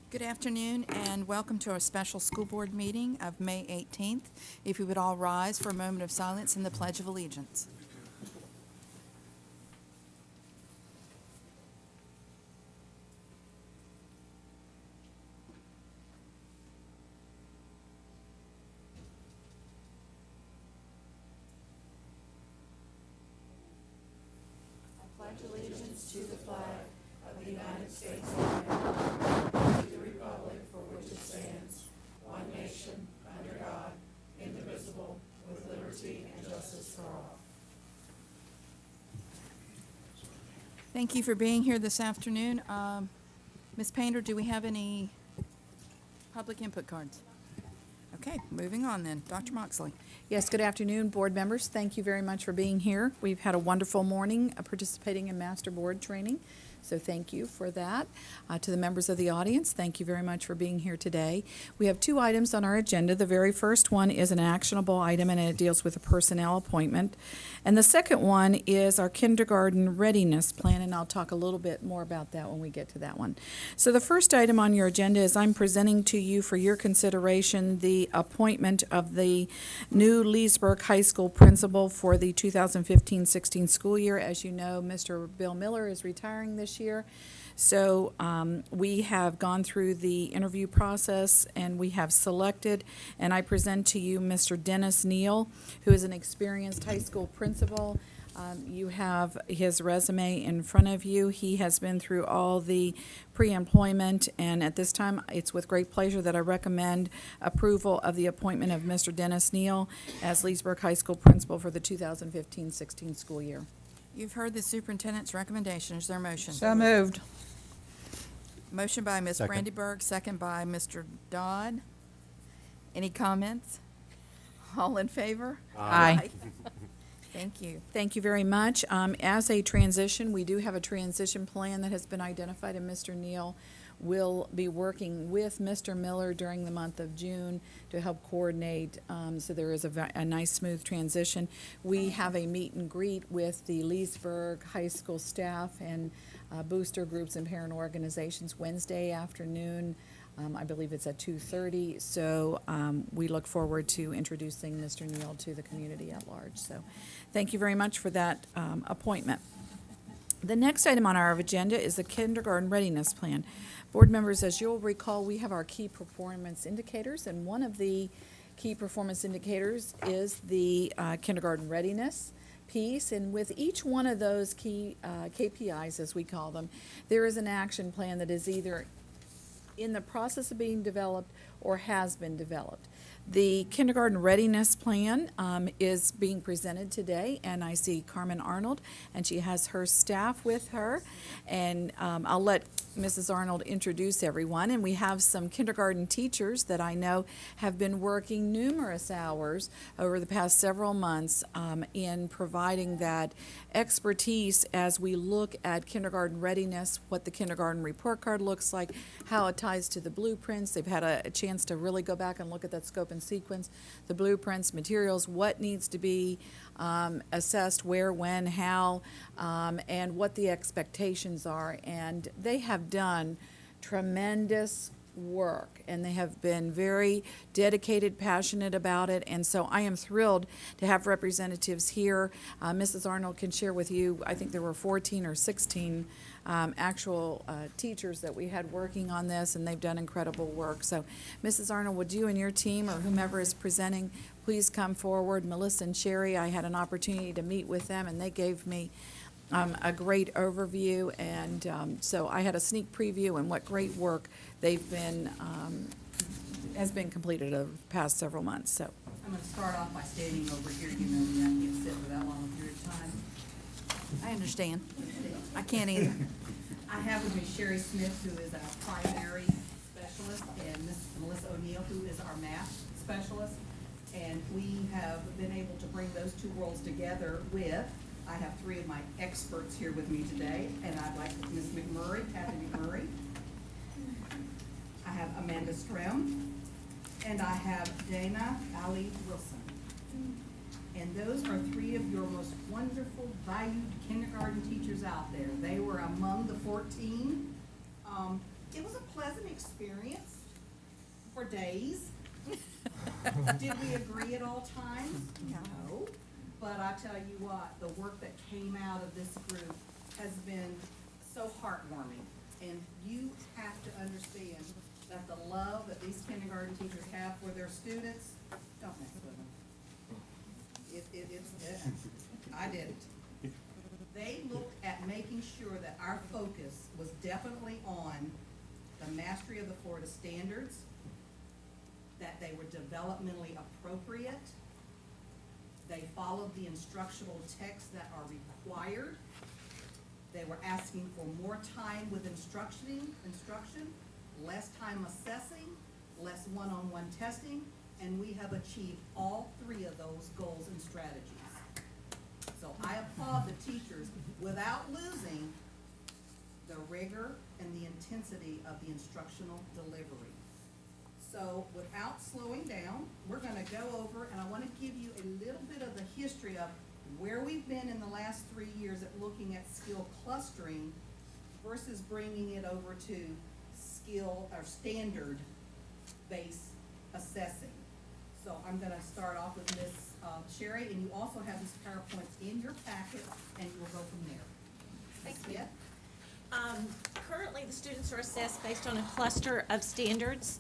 Good afternoon and welcome to our special school board meeting of May 18th. If we would all rise for a moment of silence in the Pledge of Allegiance. Thank you for being here this afternoon. Ms. Painter, do we have any public input cards? Okay, moving on then. Dr. Moxley. Yes, good afternoon, board members. Thank you very much for being here. We've had a wonderful morning participating in Master Board training, so thank you for that. To the members of the audience, thank you very much for being here today. We have two items on our agenda. The very first one is an actionable item, and it deals with a personnel appointment. And the second one is our kindergarten readiness plan, and I'll talk a little bit more about that when we get to that one. So the first item on your agenda is I'm presenting to you for your consideration the appointment of the new Leesburg High School principal for the 2015-16 school year. As you know, Mr. Bill Miller is retiring this year. So we have gone through the interview process and we have selected, and I present to you Mr. Dennis Neal, who is an experienced high school principal. You have his resume in front of you. He has been through all the pre-employment, and at this time, it's with great pleasure that I recommend approval of the appointment of Mr. Dennis Neal as Leesburg High School principal for the 2015-16 school year. You've heard the superintendent's recommendation. Is there a motion? So moved. Motion by Ms. Second. Brandyberg, second by Mr. Dodd. Any comments? All in favor? Aye. Thank you. Thank you very much. As a transition, we do have a transition plan that has been identified, and Mr. Neal will be working with Mr. Miller during the month of June to help coordinate, so there is a nice, smooth transition. We have a meet and greet with the Leesburg High School staff and booster groups and parent organizations Wednesday afternoon. I believe it's at 2:30, so we look forward to introducing Mr. Neal to the community at large. So thank you very much for that appointment. The next item on our agenda is the kindergarten readiness plan. Board members, as you'll recall, we have our key performance indicators, and one of the key performance indicators is the kindergarten readiness piece. And with each one of those key KPIs, as we call them, there is an action plan that is either in the process of being developed or has been developed. The kindergarten readiness plan is being presented today, and I see Carmen Arnold, and she has her staff with her. And I'll let Mrs. Arnold introduce everyone. And we have some kindergarten teachers that I know have been working numerous hours over the past several months in providing that expertise as we look at kindergarten readiness, what the kindergarten report card looks like, how it ties to the blueprints. They've had a chance to really go back and look at that scope and sequence, the blueprints, materials, what needs to be assessed, where, when, how, and what the expectations are. And they have done tremendous work, and they have been very dedicated, passionate about it, and so I am thrilled to have representatives here. Mrs. Arnold can share with you, I think there were 14 or 16 actual teachers that we had working on this, and they've done incredible work. So, Mrs. Arnold, would you and your team, or whomever is presenting, please come forward. Melissa and Sherry, I had an opportunity to meet with them, and they gave me a great overview, and so I had a sneak preview and what great work they've been, has been completed over the past several months, so. I'm going to start off by stating over here, you know, you have to sit for that long a period of time. I understand. I can't either. I have with me Sherry Smith, who is our primary specialist, and Mrs. Melissa O'Neill, who is our math specialist. And we have been able to bring those two roles together with, I have three of my experts here with me today, and I'd like Ms. McMurray, Kathy McMurray. I have Amanda Strem, and I have Dana Ali Wilson. And those are three of your most wonderful, valued kindergarten teachers out there. They were among the 14 It was a pleasant experience for days. Did we agree at all times? No. But I tell you what, the work that came out of this group has been so heartwarming. And you have to understand that the love that these kindergarten teachers have for their students, don't mess with them. I didn't. They looked at making sure that our focus was definitely on the mastery of the Florida standards, that they were developmentally appropriate, they followed the instructional texts that are required, they were asking for more time with instruction, less time assessing, less one-on-one testing, and we have achieved all three of those goals and strategies. So I applaud the teachers without losing the rigor and the intensity of the instructional delivery. So without slowing down, we're gonna go over, and I wanna give you a little bit of the history of where we've been in the last 3 years at looking at skill clustering versus bringing it over to skill or standard-based assessing. So I'm gonna start off with Ms. Sherry, and you also have these PowerPoints in your packet, and you will go from there. Thank Ms. you. Smith? Currently, the students are assessed based on a cluster of standards,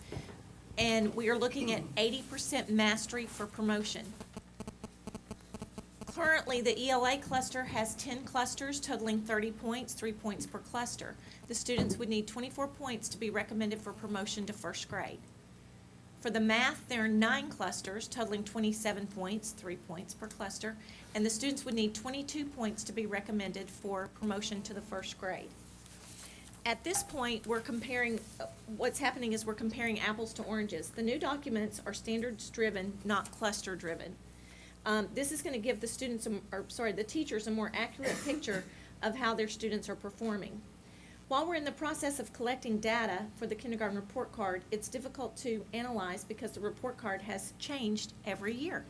and we are looking at 80% mastery for promotion. Currently, the ELA cluster has 10 clusters totaling 30 points, 3 points per cluster. The students would need 24 points to be recommended for promotion to first grade. For the math, there are 9 clusters totaling 27 points, 3 points per cluster, and the students would need 22 points to be recommended for promotion to the first grade. At this point, we're comparing, what's happening is we're comparing apples to oranges. The new documents are standards-driven, not cluster-driven. This is gonna give the students, the teachers a more accurate picture of how their students are performing. While we're in the process of collecting data for the kindergarten report card, it's difficult to analyze because the report card has changed every year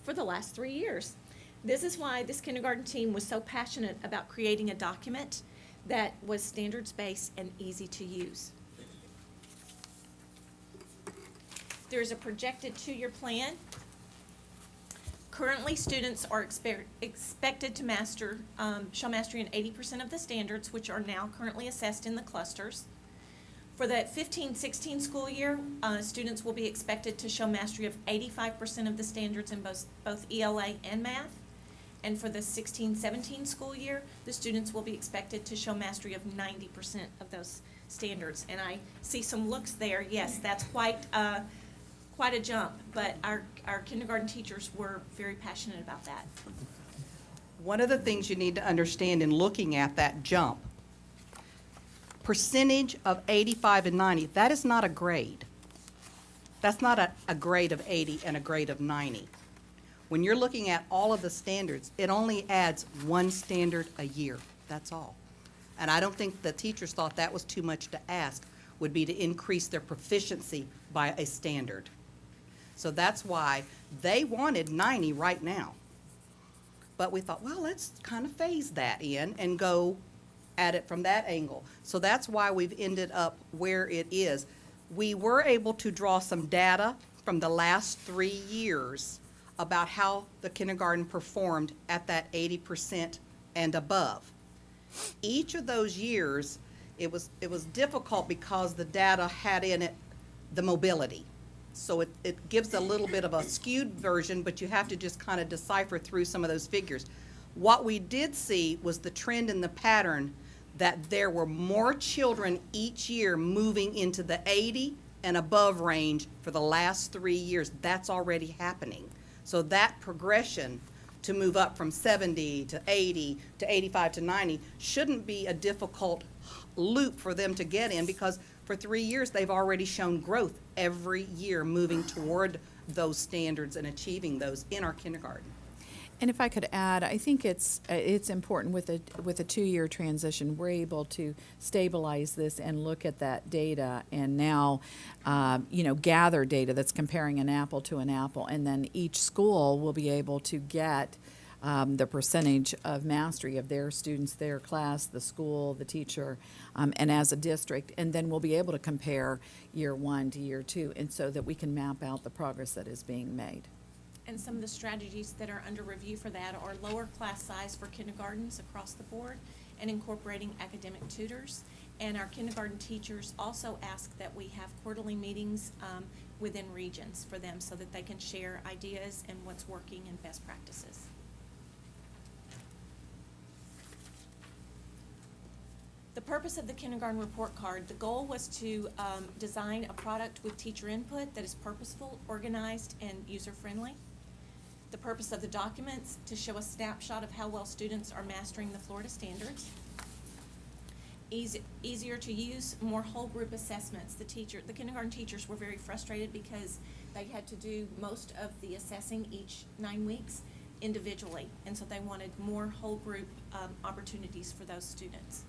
for the last 3 years. This is why this kindergarten team was so passionate about creating a document that was standards-based and easy to use. There's a projected 2-year plan. Currently, students are expected to show mastery in 80% of the standards, which are now currently assessed in the clusters. For the 15-16 school year, students will be expected to show mastery of 85% of the standards in both ELA and math. And for the 16-17 school year, the students will be expected to show mastery of 90% of those standards. And I see some looks there. Yes, that's quite a jump, but our kindergarten teachers were very passionate about that. One of the things you need to understand in looking at that jump, percentage of 85 and 90, that is not a grade. That's not a grade of 80 and a grade of 90. When you're looking at all of the standards, it only adds 1 standard a year, that's all. And I don't think the teachers thought that was too much to ask, would be to increase their proficiency by a standard. So that's why they wanted 90 right now. But we thought, well, let's kind of phase that in and go at it from that angle. So that's why we've ended up where it is. We were able to draw some data from the last 3 years about how the kindergarten performed at that 80% and above. Each of those years, it was difficult because the data had in it the mobility. So it gives a little bit of a skewed version, but you have to just kind of decipher through some of those figures. What we did see was the trend and the pattern that there were more children each year moving into the 80 and above range for the last 3 years. That's already happening. So that progression to move up from 70 to 80 to 85 to 90 shouldn't be a difficult loop for them to get in, because for 3 years they've already shown growth every year moving toward those standards and achieving those in our kindergarten. And if I could add, I think it's important with a 2-year transition, we're able to stabilize this and look at that data and now, gather data that's comparing an apple to an apple, and then each school will be able to get the percentage of mastery of their students, their class, the school, the teacher, and as a district. And then we'll be able to compare year one to year two, and so that we can map out the progress that is being made. And some of the strategies that are under review for that are lower class size for kindergartens across the board and incorporating academic tutors. And our kindergarten teachers also ask that we have quarterly meetings within regions for them so that they can share ideas and what's working and best practices. The purpose of the kindergarten report card, the goal was to design a product with teacher input that is purposeful, organized, and user-friendly. The purpose of the documents, to show a snapshot of how well students are mastering the Florida standards. Easier to use, more whole group assessments. The kindergarten teachers were very frustrated because they had to do most of the assessing each 9 weeks individually, and so they wanted more whole group opportunities for those students.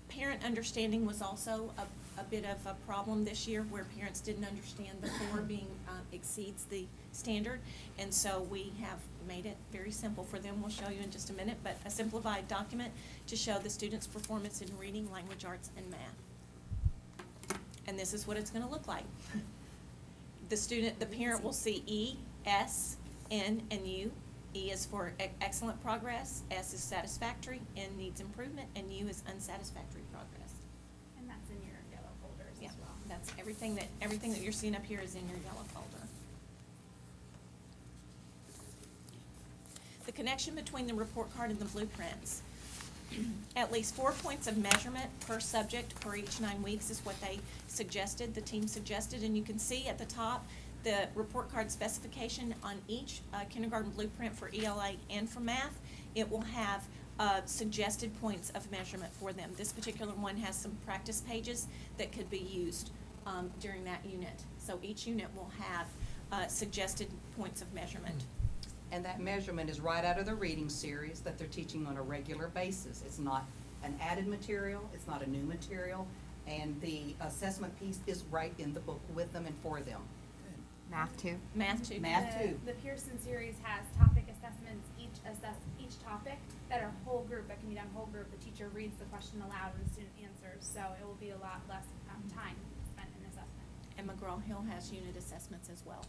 Parent understanding was also a bit of a problem this year, where parents didn't understand the 4 being exceeds the standard, and so we have made it very simple for them. We'll show you in just a minute, but a simplified document to show the student's performance in reading, language arts, and math. And this is what it's going to look like. The parent will see E, S, N, and U. E is for excellent progress, S is satisfactory, N needs improvement, and U is unsatisfactory progress. And that's in your yellow folders Yeah, as well. that's everything that you're seeing up here is in your yellow folder. The connection between the report card and the blueprints. At least 4 points of measurement per subject per each 9 weeks is what they suggested, the team suggested, and you can see at the top the report card specification on each kindergarten blueprint for ELA and for math. It will have suggested points of measurement for them. This particular one has some practice pages that could be used during that unit. So each unit will have suggested points of measurement. And that measurement is right out of the reading series that they're teaching on a regular basis. It's not an added material, it's not a new material, and the assessment piece is right in the book with them and for them. Math too. Math too. Math too. The Pearson series has topic assessments, each topic that are whole group, that can be done whole group. The teacher reads the question aloud and the student answers, so it will be a lot less time spent in assessment. And McGraw-Hill has unit assessments as well.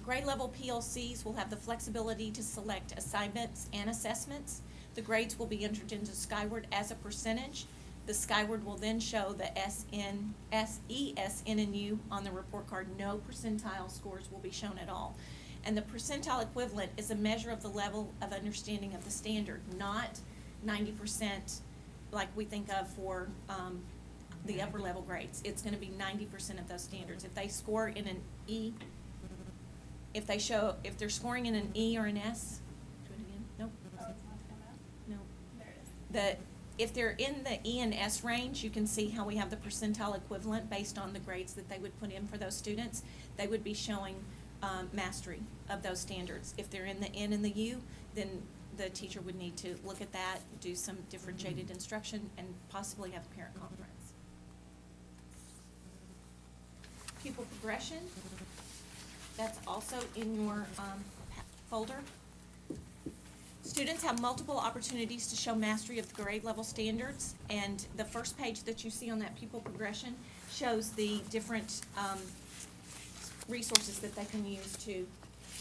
Grade level PLCs will have the flexibility to select assignments and assessments. The grades will be entered into Skyward as a percentage. The Skyward will then show the SE, SN, and U on the report card. No percentile scores will be shown at all. And the percentile equivalent is a measure of the level of understanding of the standard, not 90% like we think of for the upper level grades. It's going to be 90% of those standards. If they score in an E, if they're scoring in an E or an S, do it again. Nope. Oh, it's not coming up. No. There it is. If they're in the E and S range, you can see how we have the percentile equivalent based on the grades that they would put in for those students. They would be showing mastery of those standards. If they're in the N and the U, then the teacher would need to look at that, do some differentiated instruction, and possibly have a parent conference. Pupil progression, that's also in your folder. Students have multiple opportunities to show mastery of the grade level standards, and the first page that you see on that pupil progression shows the different resources that they can use to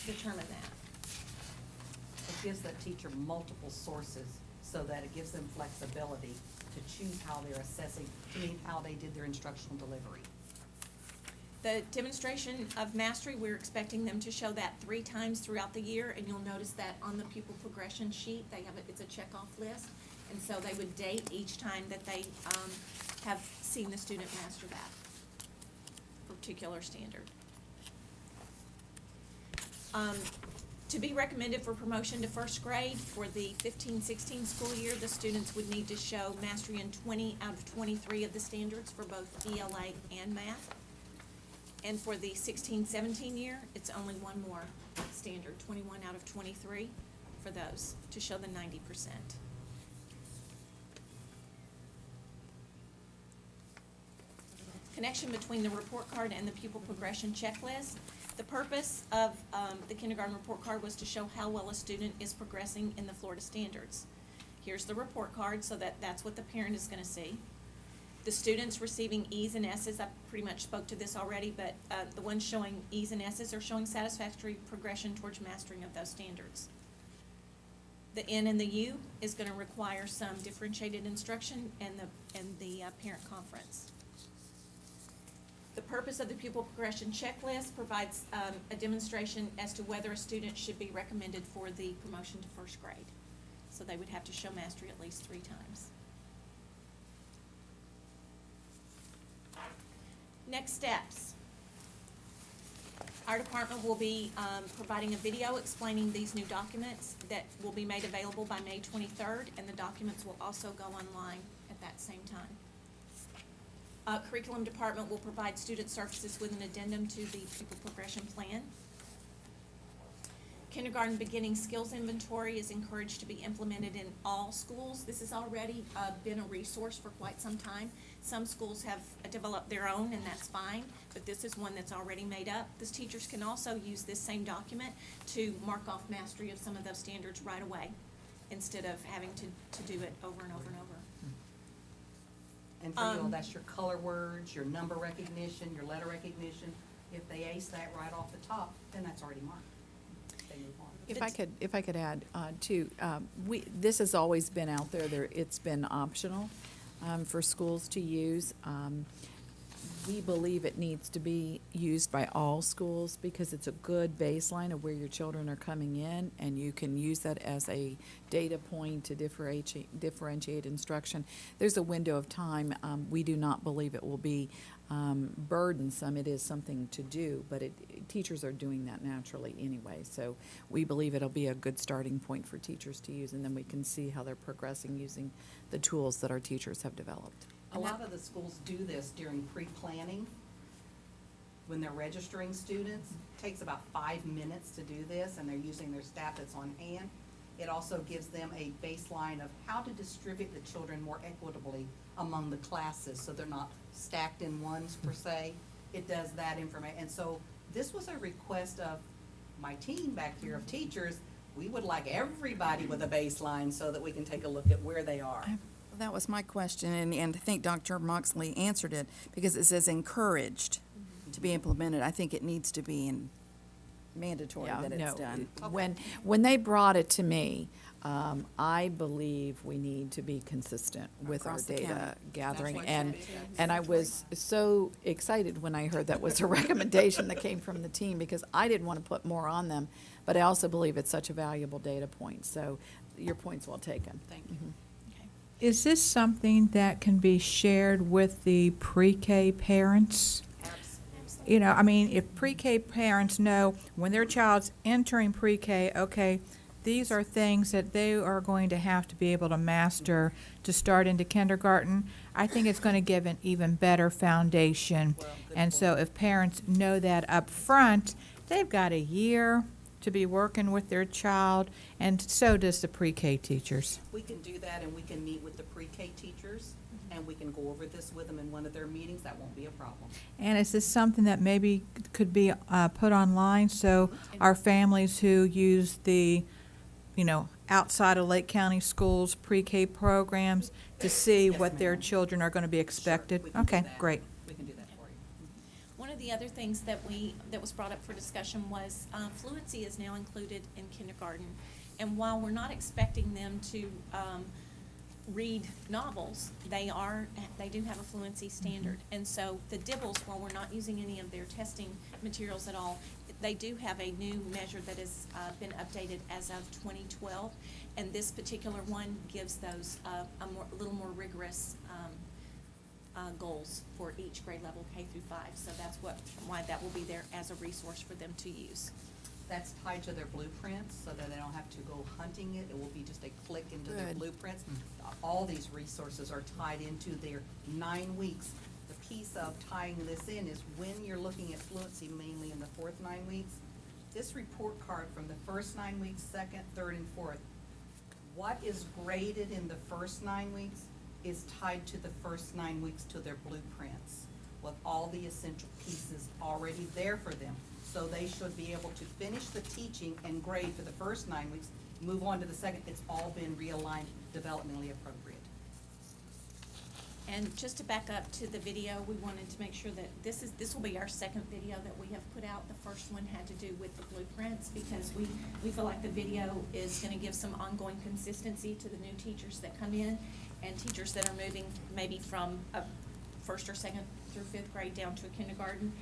determine that. It gives that teacher multiple sources so that it gives them flexibility to choose how they're assessing, to mean how they did their instructional delivery. The demonstration of mastery, we're expecting them to show that 3 times throughout the year, and you'll notice that on the pupil progression sheet, they have it's a checkoff list, and so they would date each time that they have seen the student master that particular standard. To be recommended for promotion to first grade for the 15-16 school year, the students would need to show mastery in 20 out of 23 of the standards for both ELA and math. And for the 16-17 year, it's only one more standard, 21 out of 23 for those, to show the 90%. Connection between the report card and the pupil progression checklist. The purpose of the kindergarten report card was to show how well a student is progressing in the Florida standards. Here's the report card, so that's what the parent is gonna see. The students receiving E's and S's, I pretty much spoke to this already, but the ones showing E's and S's are showing satisfactory progression towards mastering of those standards. The N and the U is gonna require some differentiated instruction and the parent conference. The purpose of the pupil progression checklist provides a demonstration as to whether a student should be recommended for the promotion to first grade. So they would have to show mastery at least 3 times. Next steps. Our department will be providing a video explaining these new documents that will be made available by May 23rd, and the documents will also go online at that same time. Curriculum department will provide student services with an addendum to the pupil progression plan. Kindergarten beginning skills inventory is encouraged to be implemented in all schools. This has already been a resource for quite some time. Some schools have developed their own, and that's fine, but this is one that's already made up. These teachers can also use this same document to mark off mastery of some of those standards right away, instead of having to do it over and over and over. And for you, that's your color words, your number recognition, your letter recognition. If they ace that right off the top, then that's already marked. They move on. If I could add, too, this has always been out there, it's been optional, for schools to use. We believe it needs to be used by all schools because it's a good baseline of where your children are coming in, and you can use that as a data point to differentiate instruction. There's a window of time. We do not believe it will be burdensome. It is something to do, but teachers are doing that naturally anyway. So we believe it'll be a good starting point for teachers to use, and then we can see how they're progressing using the tools that our teachers have developed. A lot of the schools do this during pre-planning. When they're registering students, it takes about 5 minutes to do this, and they're using their staff that's on hand. It also gives them a baseline of how to distribute the children more equitably among the classes, so they're not stacked in ones per se. It does that information, and so this was a request of my team back here of teachers. We would like everybody with a baseline so that we can take a look at where they are. That was my question, and I think Dr. Moxley answered it, because it says encouraged to be implemented. I think it needs to be mandatory Yeah, that it's no, done. When they brought it to me, I believe we need to be consistent with our Across the data county. gathering. That's what it And I was so excited when I heard that was a recommendation that came from the team, because I didn't want to put more on them, but I also believe it's such a valuable data point. So your point's well taken. Thank you. Okay. Is this something that can be shared with the pre-K parents? You know, I mean, if pre-K parents know when their child's entering pre-K, okay, these are things that they are going to have to be able to master to start into kindergarten, I think it's going to give an even better foundation. Well, good And so point. if parents know that up front, they've got a year to be working with their child, and so does the pre-K teachers. We can do that, and we can meet with the pre-K teachers, and we can go over this with them in one of their meetings. That won't be a problem. And is this something that maybe could be put online so our families who use the, you know, outside of Lake County schools, pre-K programs, to see Yes, what their ma'am. children are going to be expected? Sure, we can do Okay, that. great. We can do that for you. One of the other things that was brought up for discussion was fluency is now included in kindergarten. And while we're not expecting them to read novels, they do have a fluency standard. And so the DIBELS, while we're not using any of their testing materials at all, they do have a new measure that has been updated as of 2012. And this particular one gives those a little more rigorous goals for each grade level, K through 5. So that's why that will be there as a resource for them to use. That's tied to their blueprints, so that they don't have to go hunting it. It will be just a click into their Good. blueprints. All these resources are tied into their 9 weeks. The piece of tying this in is when you're looking at fluency, mainly in the 4th 9 weeks, this report card from the first 9 weeks, 2nd, 3rd, and 4th, what is graded in the first 9 weeks is tied to the first 9 weeks to their blueprints. with all the essential pieces already there for them. So they should be able to finish the teaching and grade for the first 9 weeks, move on to the second. It's all been realigned, developmentally appropriate. And just to back up to the video, we wanted to make sure that this will be our second video that we have put out. The first one had to do with the blueprints, because we feel like the video is gonna give some ongoing consistency to the new teachers that come in, and teachers that are moving maybe from a first or second through fifth grade down to a kindergarten.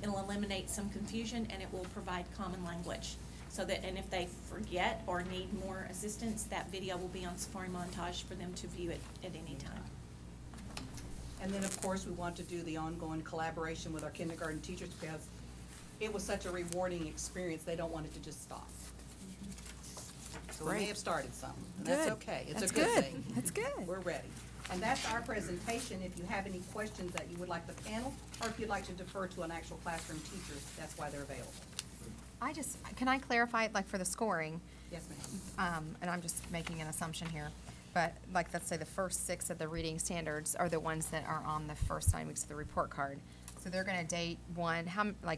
It'll eliminate some confusion, and it will provide common language. So that, and if they forget or need more assistance, that video will be on Safari Montage for them to view it at any time. And then, of course, we want to do the ongoing collaboration with our kindergarten teachers, because it was such a rewarding experience, they don't want it to just stop. So we may Great. have started some, and that's Good. okay, it's a That's good good. thing. That's good. We're ready. And that's our presentation. If you have any questions that you would like the panel, or if you'd like to defer to an actual classroom teacher, that's why they're available. Can I clarify, like for the scoring, Yes, ma'am. and I'm just making an assumption here, but like, let's say the first 6 of the reading standards are the ones that are on the first 9 weeks of the report card. So they're gonna date one,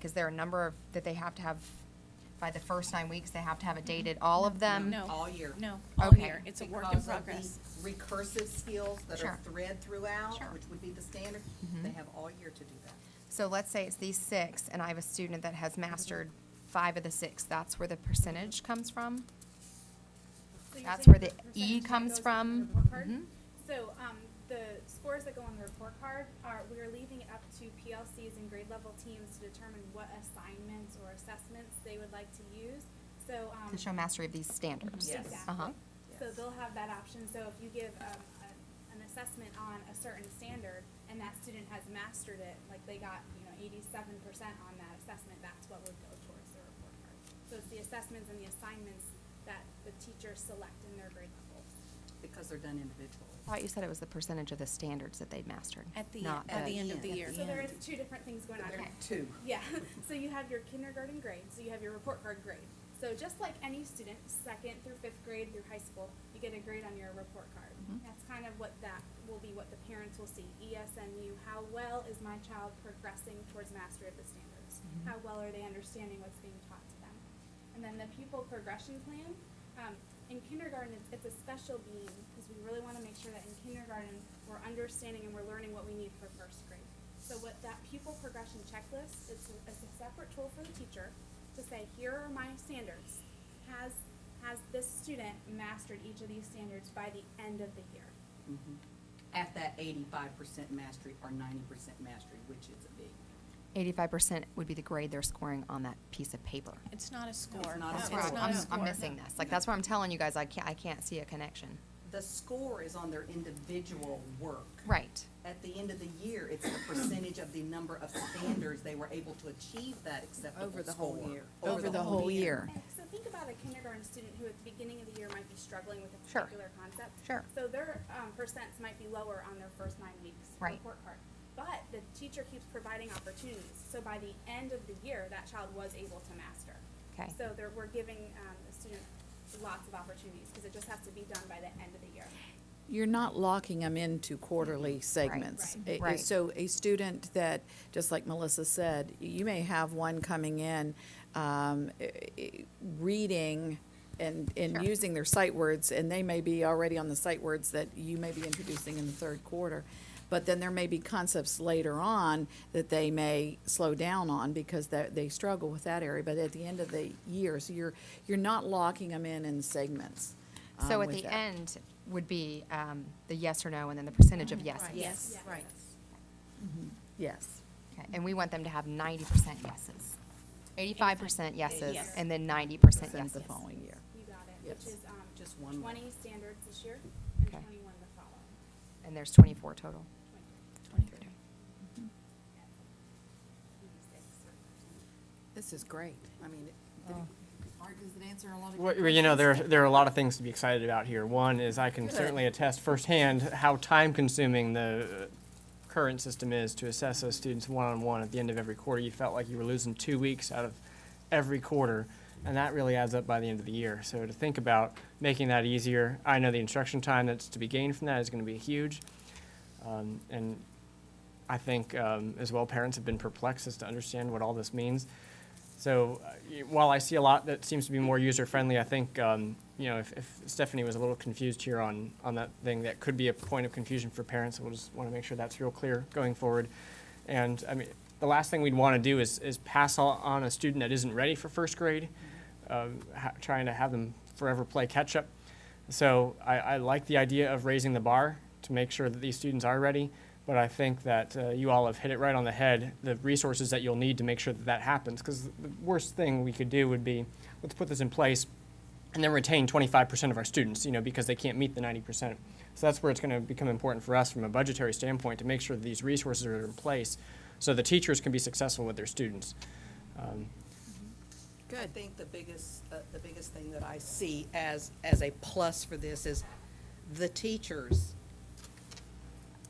is there a number of, that they have to have, by the first 9 weeks, they have to have it dated, all of them? No. All year. No, all Okay. year. It's a work in Because of the progress. recursive skills that are Sure. thread throughout, Sure. which would be the standard, they have all year to do that. So let's say it's these 6, and I have a student that has mastered 5 of the 6, that's where the percentage comes from? So you're That's saying where the percentage E that comes goes on from? the report card? Mhm. So, the scores that go on the report card we are leaving it up to PLCs and grade level teams to determine what assignments or assessments they would like to use. So, To show mastery of these standards? Yes. Exactly. Uh-huh. So they'll have that option. So if you give an assessment on a certain standard and that student has mastered it, like they got 87% on that assessment, that's what would go towards the report card. So it's the assessments and the assignments that the teachers select in their grade levels. Because they're done individually. I thought you said it was the percentage of the standards that they'd mastered. At the not end of the At year. the So there end. is 2 different things going on. There there. are two. Yeah, so you have your kindergarten grade, so you have your report card grade. So just like any student, 2nd through 5th grade through high school, you get a grade on your report card. That's kind of what that will be, what the parents will see. ESNU, how well is my child progressing towards mastery of the standards? How well are they understanding what's being taught to them? And then the pupil progression plan, in kindergarten, it's a special beam, because we really want to make sure that in kindergarten, we're understanding and we're learning what we need for 1st grade. So what that pupil progression checklist, it's a separate tool for the teacher to say, here are my standards. Has this student mastered each of these standards by the end of the year? At that 85% mastery or 90% mastery, which is a big. 85% would be the grade they're scoring on that piece of paper. It's not a score. It's not a It's score. not a I'm score. missing this. Like, that's why I'm telling you guys, I can't see a connection. The score is on their individual work. Right. At the end of the year, it's the percentage of the number of standards they were able to achieve that acceptable Over the whole score. year. Over the whole year. And so think about a kindergarten student who at the beginning of the year might be struggling with a Sure. particular concept. Sure. So their percents might be lower on their first 9 weeks Right. report card. But the teacher keeps providing opportunities. So by the end of the year, that child was able to master. Okay. So we're giving the student lots of opportunities, because it just has to be done by the end of the year. You're not locking them into quarterly segments. Right. Right. So a student that, just like Melissa said, you may have one coming in, reading and Sure. using their sight words, and they may be already on the sight words that you may be introducing in the 3rd quarter. But then there may be concepts later on that they may slow down on because they struggle with that area. But at the end of the year, so you're not locking them in segments. So at with the that. end would be the yes or no, and then the percentage of yeses. Yes, Yes. right. Yes. Okay, and we want them to have 90% yeses. 85% yeses, Yes. and then 90% Send yeses. the following year. You got it, Yes. which is Just one more. 20 standards this year and Okay. 21 the following. And there's 24 total. 23. This is great. I mean, Art, does it answer a lot of your Well, questions? you know, there are a lot of things to be excited about here. One is I can certainly attest firsthand how time-consuming the current system is to assess those students one-on-one at the end of every quarter. You felt like you were losing 2 weeks out of every quarter, and that really adds up by the end of the year. So to think about making that easier, I know the instruction time that's to be gained from that is going to be huge. And I think as well, parents have been perplexed as to understand what all this means. So while I see a lot that seems to be more user-friendly, I think, if Stephanie was a little confused here on that thing, that could be a point of confusion for parents. We'll just want to make sure that's real clear going forward. And, I mean, the last thing we'd want to do is pass on a student that isn't ready for first grade, trying to have them forever play catch-up. So I like the idea of raising the bar to make sure that these students are ready. But I think that you all have hit it right on the head, the resources that you'll need to make sure that that happens. Because the worst thing we could do would be, let's put this in place and then retain 25% of our students, because they can't meet the 90%. So that's where it's going to become important for us from a budgetary standpoint to make sure that these resources are in place so the teachers can be successful with their students. I think the biggest thing that I see as a plus for this is the teachers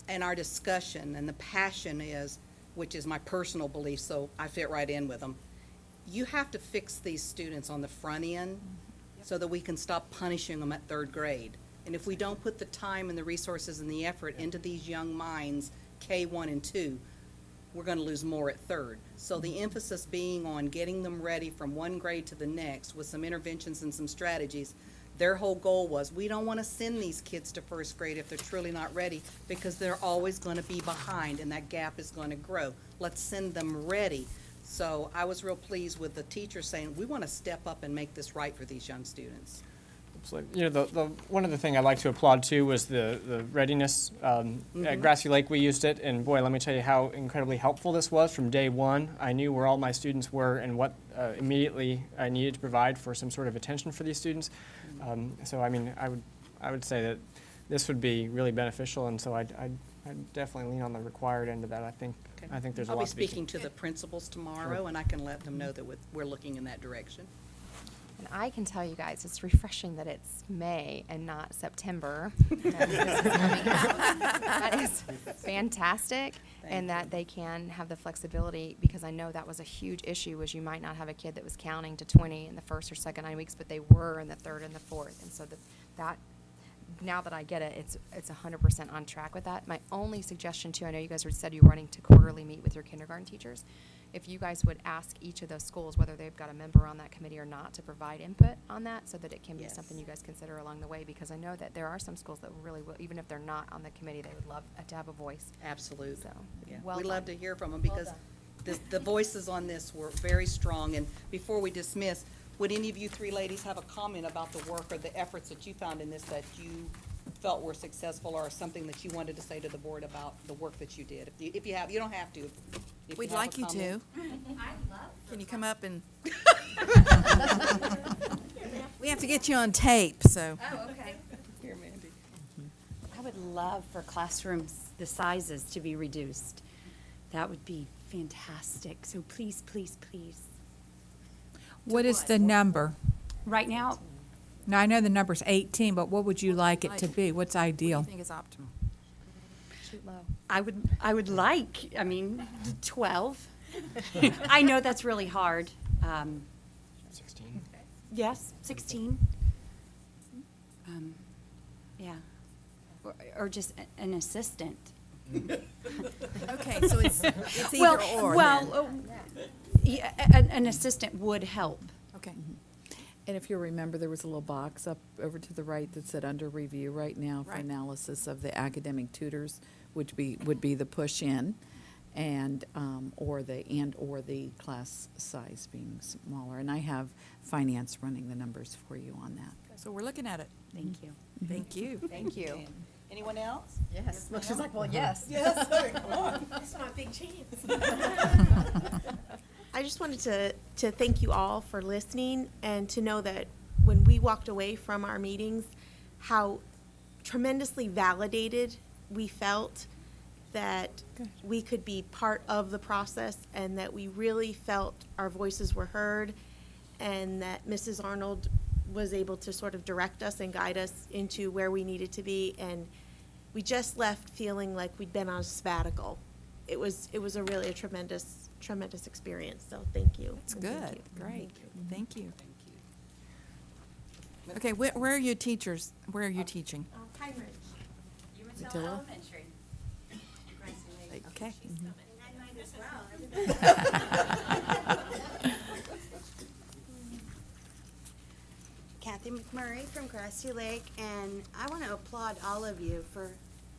and our discussion and the passion is, which is my personal belief, so I fit right in with them. You have to fix these students on the front end so that we can stop punishing them at third grade. And if we don't put the time and the resources and the effort into these young minds, K1 and 2, we're going to lose more at third. So the emphasis being on getting them ready from one grade to the next with some interventions and some strategies. Their whole goal was, we don't want to send these kids to first grade if they're truly not ready, because they're always going to be behind and that gap is going to grow. Let's send them ready. So I was real pleased with the teachers saying, we want to step up and make this right for these young students. The one other thing I'd like to applaud too was the readiness. At Grassy Lake, we used it, and boy, let me tell you how incredibly helpful this was from day one. I knew where all my students were and what immediately I needed to provide for some sort of attention for these students. So I mean, I would say that this would be really beneficial, and so I'd definitely lean on the required end of that. I think there's a I'll lot be to be. speaking to the principals tomorrow, and I can let them know that we're looking in that direction. And I can tell you guys, it's refreshing that it's May and not September. That is fantastic, and that they can have the flexibility, because I know that was a huge issue, was you might not have a kid that was counting to 20 in the first or second 9 weeks, but they were in the third and the fourth. And so that now that I get it, it's 100% on track with that. My only suggestion too, I know you guys said you were wanting to quarterly meet with your kindergarten teachers. If you guys would ask each of those schools whether they've got a member on that committee or not to provide input on that, so that it can be Yes. something you guys consider along the way, because I know that there are some schools that really will, even if they're not on the committee, they would love to have a voice. Absolutely. So, Yeah. well We love to done. hear from them, Well because done. the voices on this were very strong. And before we dismiss, would any of you three ladies have a comment about the work or the efforts that you found in this that you felt were successful, or something that you wanted to say to the board about the work that you did? If you have, you don't have to. If We'd have a like you to. comment. Can you come up and? We have to get you on tape, so. Here, Mandy. I would love for classrooms, the sizes to be reduced. That would be fantastic. So please, please, please. What is the number? Right now, Now, I know the number's 18, but what would you like it to be? What's I ideal? think is optimal. Shoot low. I would like, 12. I know that's really hard. 16. Yes, 16. Yeah. Or just an assistant. Okay, so it's either or then. Yeah, an assistant would help. Okay. And if you remember, there was a little box up over to the right that said under review right now for Right. analysis of the academic tutors, which would be the push in, and or the class size being smaller. And I have finance running the numbers for you on that. So we're looking at it. Thank you. Thank you. Thank you. And anyone else? Yes. She's like, well, yes. I just wanted to thank you all for listening, and to know that when we walked away from our meetings, how tremendously validated we felt that we could be part of the process, and that we really felt our voices were heard, and that Mrs. Arnold was able to sort of direct us and guide us into where we needed to be. And we just left feeling like we'd been on a sabbatical. It was a really a tremendous experience, so thank you. That's And thank good. you. Great. Thank you. Okay, where are your teachers? Where are you teaching? Pine Ridge. Attila? Okay. Kathy McMurray from Grassy Lake, and I want to applaud all of you for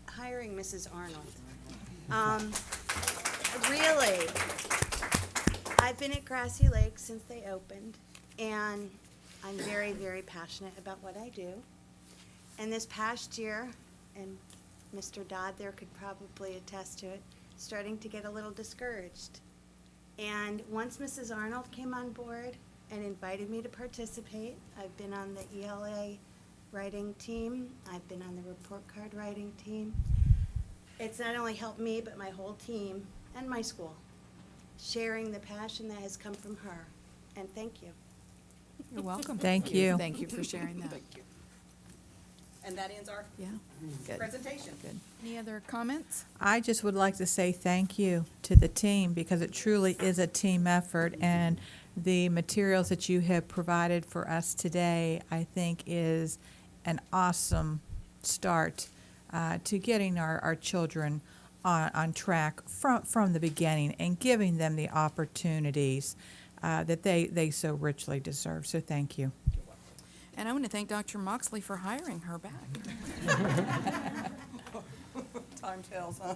hiring Mrs. Arnold. Really, I've been at Grassy Lake since they opened, and I'm very, very passionate about what I do. And this past year, and Mr. Dodd there could probably attest to it, starting to get a little discouraged. And once Mrs. Arnold came on board and invited me to participate, I've been on the ELA writing team, I've been on the report card writing team. It's not only helped me, but my whole team and my school, sharing the passion that has come from her. And thank you. You're welcome. Thank you. Thank you for sharing that. And that ends our Yeah, good. presentation. Good. Any other comments? I just would like to say thank you to the team because it truly is a team effort, and the materials that you have provided for us today, I think, is an awesome start to getting our children on track from the beginning and giving them the opportunities that they so richly deserve. So thank you. And I want to thank Dr. Moxley for hiring her back. Time tells, huh?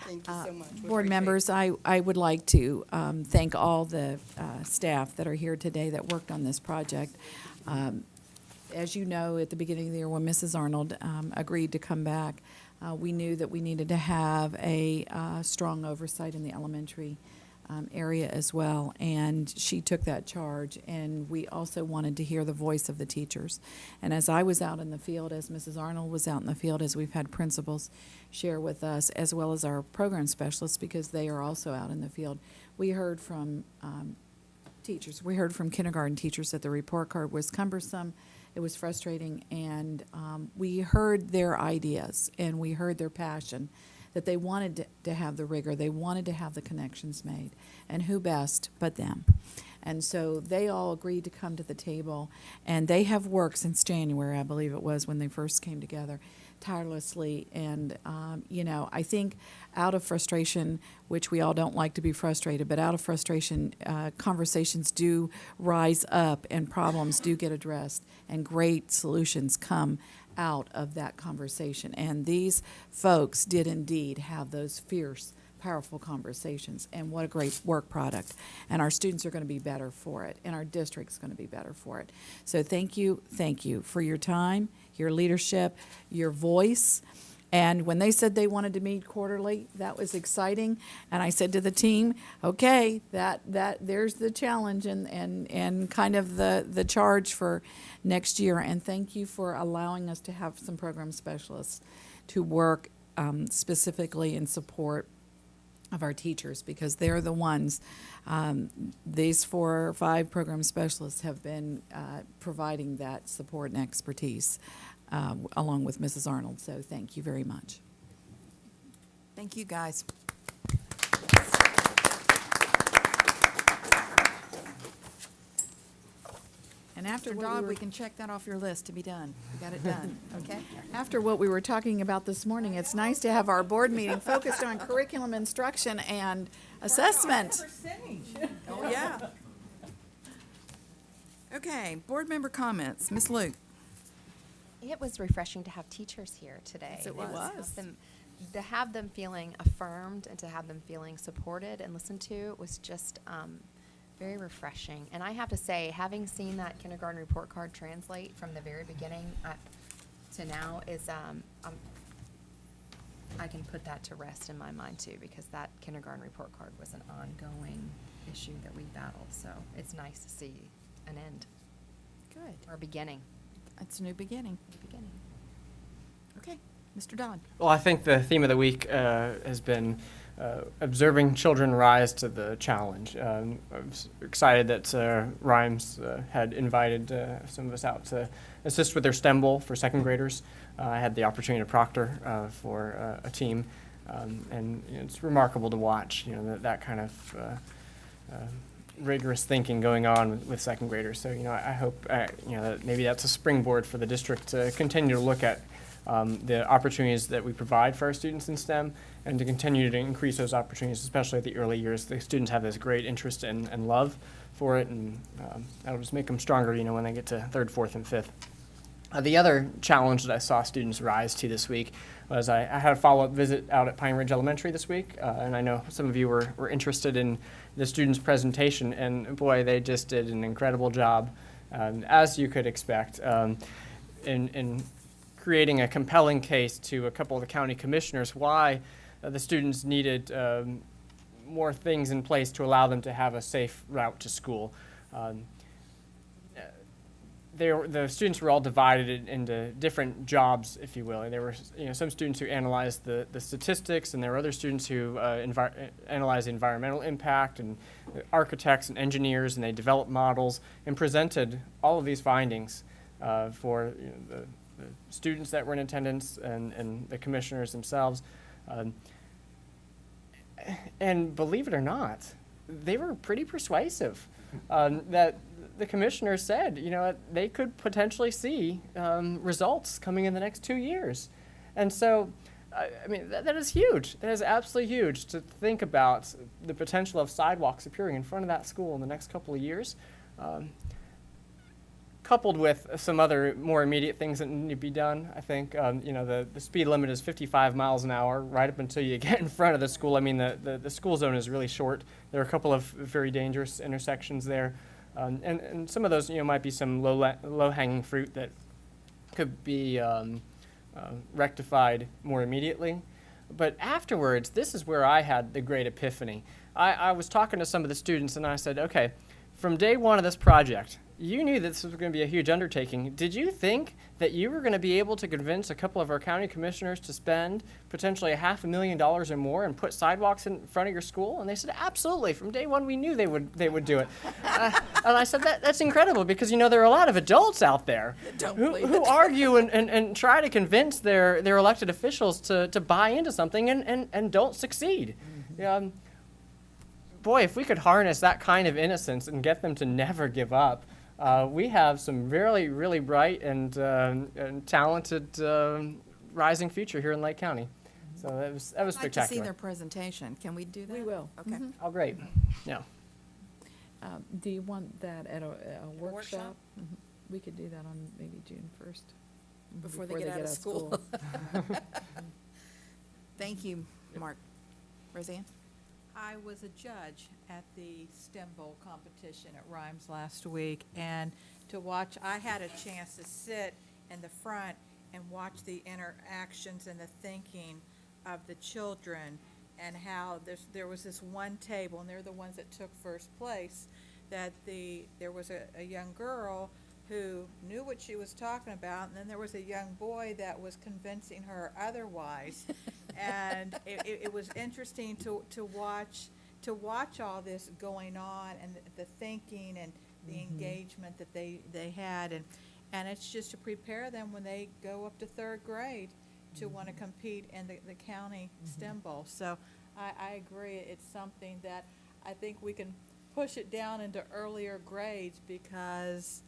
Thank you so much. We Board appreciate members, I would like to thank all the staff that are here today that worked on this project. As you know, at the beginning of the year, when Mrs. Arnold agreed to come back, we knew that we needed to have a strong oversight in the elementary area as well, and she took that charge, and we also wanted to hear the voice of the teachers. And as I was out in the field, as Mrs. Arnold was out in the field, as we've had principals share with us, as well as our program specialists, because they are also out in the field, we heard from teachers. We heard from kindergarten teachers that the report card was cumbersome, it was frustrating, and we heard their ideas, and we heard their passion, that they wanted to have the rigor, they wanted to have the connections made, and who best but them. And so they all agreed to come to the table, and they have worked since January, I believe it was, when they first came together, tirelessly. And, I think out of frustration, which we all don't like to be frustrated, but out of frustration, conversations do rise up and problems do get addressed, and great solutions come out of that conversation. And these folks did indeed have those fierce, powerful conversations, and what a great work product. And our students are going to be better for it, and our district's going to be better for it. So thank you for your time, your leadership, your voice. And when they said they wanted to meet quarterly, that was exciting. And I said to the team, okay, that there's the challenge and kind of the charge for next year. And thank you for allowing us to have some program specialists to work specifically in support of our teachers, because they're the ones, these 4 or 5 program specialists have been providing that support and expertise along with Mrs. Arnold. So thank you very much. Thank you, guys. And after Mr. what Dodd, we we were, can check that off your list to be done. We got it done, okay? after what we were talking about this morning, it's nice to have our board meeting focused on curriculum instruction and assessment. Oh, yeah. Okay, board member comments. Ms. Luke? It was refreshing to have teachers here today. Yes, it was. was. To have them feeling affirmed and to have them feeling supported and listened to was just very refreshing. And I have to say, having seen that kindergarten report card translate from the very beginning to now is, I can put that to rest in my mind too, because that kindergarten report card was an ongoing issue that we battled. So it's nice to see an end Good. or a beginning. It's a new beginning. Okay, Mr. Dodd? Well, I think the theme of the week has been observing children rise to the challenge. I was excited that Rhymes had invited some of us out to assist with their STEM Bowl for second graders. I had the opportunity to proctor for a team, and it's remarkable to watch, that kind of rigorous thinking going on with second graders. So, I hope, that maybe that's a springboard for the district to continue to look at the opportunities that we provide for our students in STEM, and to continue to increase those opportunities, especially at the early years. The students have this great interest and love for it, and that'll just make them stronger, when they get to third, fourth, and fifth. The other challenge that I saw students rise to this week was I had a follow-up visit out at Pine Ridge Elementary this week, and I know some of you were interested in the students' presentation, and boy, they just did an incredible job, as you could expect, in creating a compelling case to a couple of the county commissioners why the students needed more things in place to allow them to have a safe route to school. The students were all divided into different jobs, if you will. There were some students who analyzed the statistics, and there were other students who analyzed the environmental impact, and architects and engineers, and they developed models and presented all of these findings for the students that were in attendance and the commissioners themselves. And believe it or not, they were pretty persuasive. That the commissioner said, they could potentially see results coming in the next 2 years. And so, that is huge. That is absolutely huge to think about the potential of sidewalks appearing in front of that school in the next couple of years, coupled with some other more immediate things that need to be done. I think, the speed limit is 55 miles an hour right up until you get in front of the school. The school zone is really short. There are a couple of very dangerous intersections there. And some of those, might be some low-hanging fruit that could be rectified more immediately. But afterwards, this is where I had the great epiphany. I was talking to some of the students, and I said, okay, from day one of this project, you knew that this was going to be a huge undertaking. Did you think that you were going to be able to convince a couple of our county commissioners to spend potentially $500,000 or more and put sidewalks in front of your school? And they said, absolutely. From day one, we knew they would do it. And I said, that's incredible, because there are a lot of adults out there who argue and try to convince their elected officials to buy into something and don't succeed. Boy, if we could harness that kind of innocence and get them to never give up, we have some really, really bright and talented rising future here in Lake County. So that was I'd like spectacular. to see their presentation. Can we do that? We will. Okay. Oh, great. Yeah. Do you want that at a workshop? workshop? We could do that on maybe June 1st. Before they get out of school. Thank you, Mark. Roseanne? I was a judge at the STEM Bowl competition at Rhymes last week, and I had a chance to sit in the front and watch the interactions and the thinking of the children, and how there was this one table, and they're the ones that took first place, that there was a young girl who knew what she was talking about, and then there was a young boy that was convincing her otherwise. And it was interesting to watch all this going on, and the thinking and the engagement that they had, and it's just to prepare them when they go up to third grade to want to compete in the county STEM Bowl. So I agree, it's something that I think we can push it down into earlier grades, because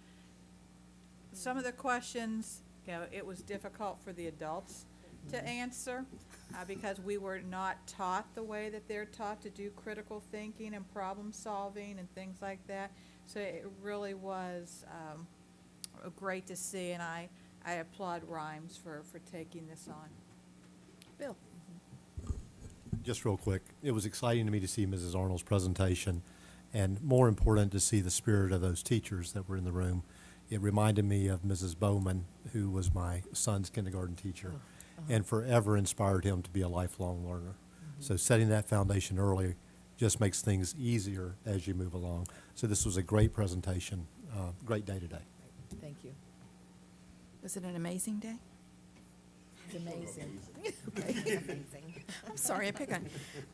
some of the questions, it was difficult for the adults to answer, because we were not taught the way that they're taught to do critical thinking and problem solving and things like that. So it really was great to see, and I applaud Rhymes for taking this on. Bill? Just real quick, it was exciting to me to see Mrs. Arnold's presentation, and more important, to see the spirit of those teachers that were in the room. It reminded me of Mrs. Bowman, who was my son's kindergarten teacher, and forever inspired him to be a lifelong learner. So setting that foundation early just makes things easier as you move along. So this was a great presentation, great day today. Thank you. Was it an amazing day? It's amazing. Amazing. I'm sorry, I pick on.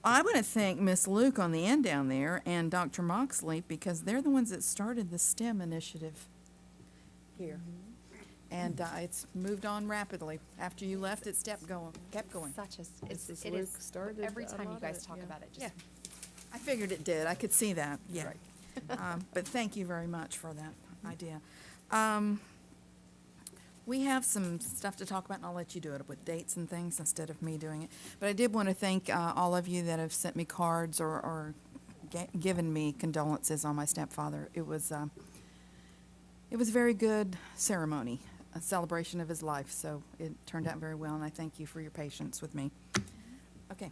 I want to thank Miss Luke on the end down there and Dr. Moxley, because they're the ones that started the STEM initiative here. And it's moved on rapidly. After you left, it kept going. Such as, Mrs. it Luke is, started every a time you lot guys of- talk yeah. about it, Yeah, just, I figured it did. I could see that, yeah. But thank you very much for that idea. We have some stuff to talk about, and I'll let you do it with dates and things instead of me doing it. But I did want to thank all of you that have sent me cards or given me condolences on my stepfather. It was a very good ceremony, a celebration of his life, so it turned out very well, and I thank you for your patience with me. Okay.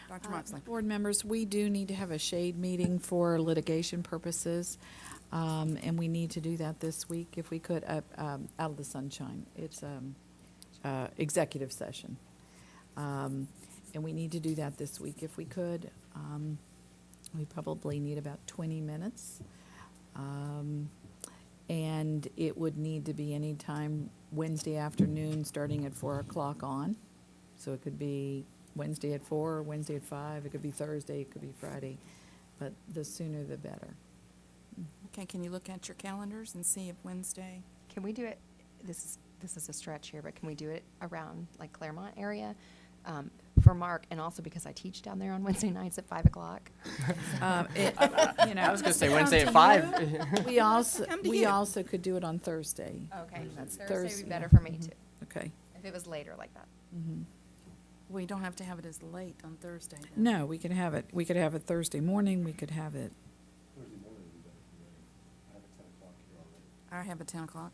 Dr. Moxley. Board members, we do need to have a shade meeting for litigation purposes, and we need to do that this week if we could, out of the sunshine. It's executive session. And we need to do that this week if we could. We probably need about 20 minutes. And it would need to be any time Wednesday afternoon, starting at 4 o'clock on. So it could be Wednesday at 4, or Wednesday at 5, it could be Thursday, it could be Friday, but the sooner the better. Okay, can you look at your calendars and see if Wednesday? Can we do it, this is a stretch here, but can we do it around like Claremont area? For Mark, and also because I teach down there on Wednesday nights at 5 o'clock. You know, I was gonna say Wednesday at 5. we also, Come to we you. also could do it on Thursday. Okay, That's Thursday would Thursday, be better yeah. for me too, Okay. if it was later like that. We don't have to have it as late on Thursday. then. No, we could have it Thursday morning, we could have it, I have a 10 o'clock.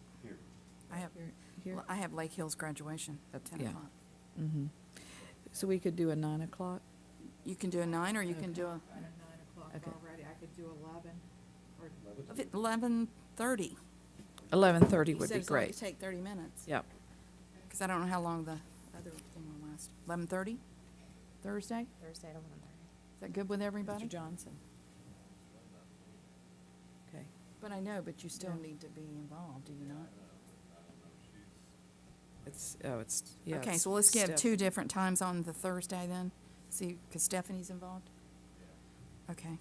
here. I have Lake Hills graduation at 10 Yeah. o'clock. So we could do a 9 o'clock? You can do a 9, or you can do a I'm at 9 o'clock Okay. already, I could do 11, or 11:30. 11:30 You would said be it's only great. take 30 minutes. Yep. Because I don't know how long the other thing will last. 11:30? Thursday? Thursday at 11:30. Is that good with everybody? Mr. Johnson? Okay. But I know, but you still need to be involved, do you not? Yeah. Okay, it's so let's get Steph- 2 different times on the Thursday then. See, because Stephanie's involved? Okay.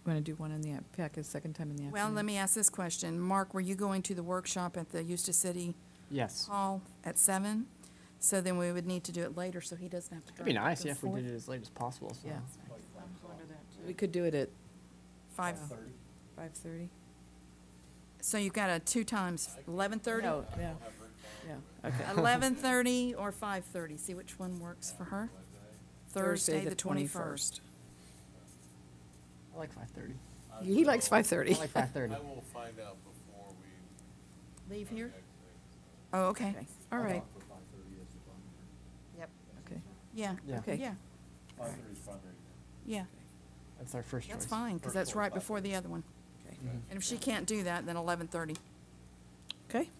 Want to do one in the, pick a second time in the afternoon? Well, let me ask this question. Mark, were you going to the workshop at the Eustis City Yes. Hall at 7? So then we would need to do it later, so he doesn't have to drive. It'd be nice, back yeah, and if we forth. did it as late as possible, so. Yeah. We could do it at 5:30? So you've got a 2 times, 11:30? No, yeah, okay. 11:30 or 5:30, see which one works for her? Thursday, the 21st. I like 5:30. He likes 5:30. I like 5:30. I will find out before we. Leave here? Oh, okay. Okay, all right, Yep. okay. Yeah, Yeah. Okay. yeah, yeah. That's our first choice. That's fine, because that's right before the other one. Okay. And if she can't do that, then 11:30. Okay,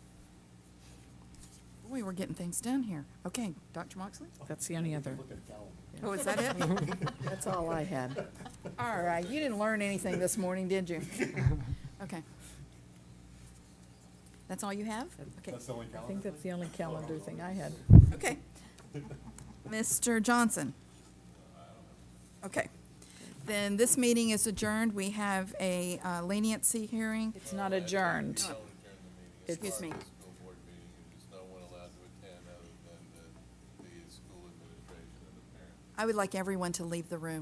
Boy, we're getting things done here. Okay, Dr. Moxley? that's the only other, Oh, is that it? that's all I had. All right, you didn't learn anything this morning, did you? Okay. That's all you have? Okay, I think that's the only calendar thing I had. okay. Mr. Johnson? Okay. Then this meeting is adjourned. We have a leniency hearing. It's not adjourned. Don't adjourn the meeting. Excuse me. School board meeting, and just no one allowed to attend other than the school administration and the parents. I would like everyone to leave the room.